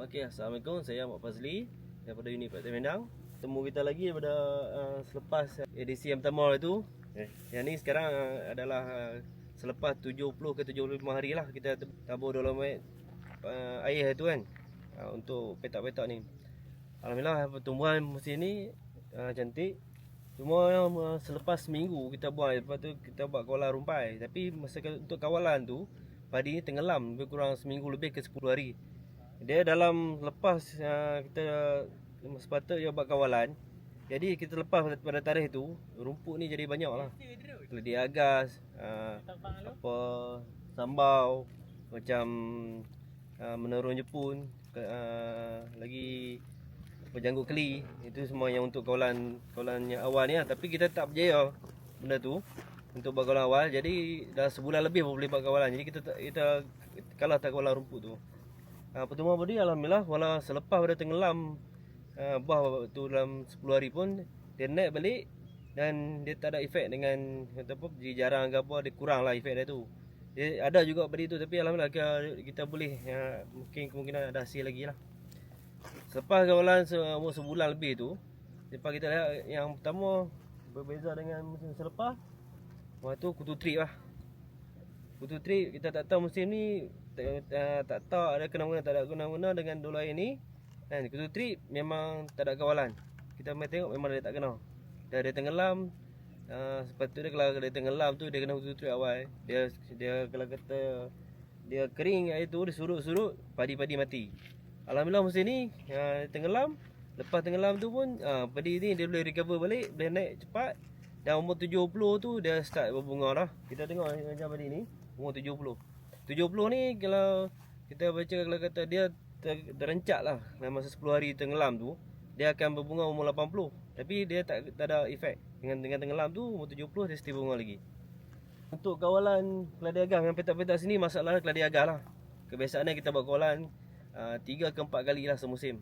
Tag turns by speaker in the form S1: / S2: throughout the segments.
S1: Okey, Assalamualaikum. Saya Ahmad Fazli daripada Unit Faktor Mendang. Temu kita lagi daripada selepas edisi yang pertama itu. Yang ni sekarang adalah selepas 70 ke 75 hari lah kita tabur dolomite air itu kan, untuk petak-petak ni. Alhamdulillah pertumbuhan musim ni cantik. Cuma selepas seminggu kita buat, lepas tu kita buat kawalan rumpai. Tapi masa untuk kawalan tu padi ni tenggelam lebih kurang seminggu lebih ke 10 hari. Dia dalam lepas kita sepatutnya buat kawalan. Jadi kita lepas pada tarikh tu, rumput ni jadi banyak lah. Keladi agas, apa sambau, macam menurun jepun, lagi janggut keli. Itu semua yang untuk kawalan yang awal ni lah. Tapi kita tak berjaya benda tu untuk buat kawalan awal. Jadi dah sebulan lebih baru boleh buat kawalan. Jadi kita kalah tak kawalan rumput tu. Pertumbuhan padi alhamdulillah, walau selepas pada tenggelam buah tu dalam 10 hari pun dia naik balik dan dia tak ada efek dengan kata apa, jarang ke apa, dia kurang lah efek dia tu. Dia ada juga padi tu, tapi alhamdulillah kita boleh mungkin kemungkinan ada hasil lagi lah. Selepas kawalan umur sebulan lebih tu, lepas kita lihat yang pertama berbeza dengan musim selepas, waktu kutu trip lah. Kutu trip kita tak tahu musim ni, tak tahu ada kena-mengena tak ada kena-mengena dengan dulu air ni. Dan kutu trip memang tak ada kawalan. Kita main tengok memang dia tak kena. Dia tenggelam. Sepatutnya kalau dia tenggelam tu dia kena kutu trip awal. Dia kalau kata dia kering air tu, dia surut-surut, padi-padi mati. Alhamdulillah musim ni tenggelam. Lepas tenggelam tu pun padi ni dia boleh recover balik, boleh naik cepat. Dan umur 70 tu dia start berbunga dah. Kita tengok macam padi ni umur 70. 70 ni kalau kita baca, kalau kata dia terencak lah dalam masa 10 hari tenggelam tu, dia akan berbunga umur 80. Tapi dia tak ada efek. Dengan tenggelam tu umur 70 dia still bunga lagi. Untuk kawalan keladi agas yang petak-petak sini, masalah keladi agas lah. Kebiasaannya kita buat kawalan 3 ke 4 kali lah semusim.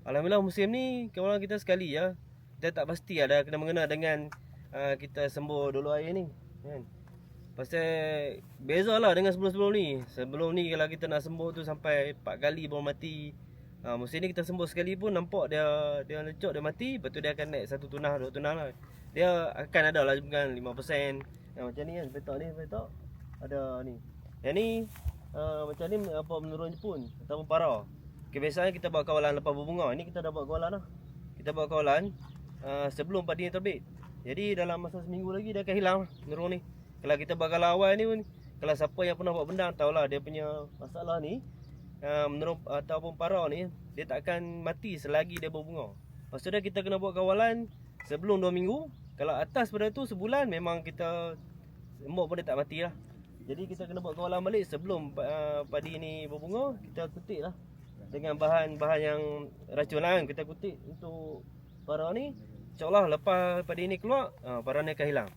S1: Alhamdulillah musim ni kawalan kita sekali ya. Kita tak pasti ada kena mengena dengan kita sembuh dulu air ni kan. Pasal beza lah dengan sebelum-sebelum ni. Sebelum ni kalau kita nak sembuh tu sampai 4 kali baru mati. Musim ni kita sembuh sekali pun nampak dia lecok, dia mati. Lepas tu dia akan naik 1 tunah, 2 tunah lah. Dia akan ada lah bukan 5%. Macam ni kan, petak ada ni. Yang ni macam ni apa, menurun jepun ataupun para. Kebiasaan kita buat kawalan lepas berbunga. Ini kita dah buat kawalan lah. Kita buat kawalan sebelum padi ni terbit. Jadi dalam masa seminggu lagi dia akan hilang menurun ni. Kalau kita buat kawalan awal ni pun, kalau siapa yang pernah buat bendang tahulah dia punya masalah ni, menurun ataupun para ni, dia tak akan mati selagi dia berbunga. Maksudnya kita kena buat kawalan sebelum 2 minggu. Kalau atas pada tu sebulan, memang kita embok pun dia tak mati lah. Jadi kita kena buat kawalan balik sebelum padi ni berbunga. Kita kutik lah dengan bahan-bahan yang racun lah kan. Kita kutik untuk para ni. InsyaAllah lepas padi ni keluar, para ni akan hilang.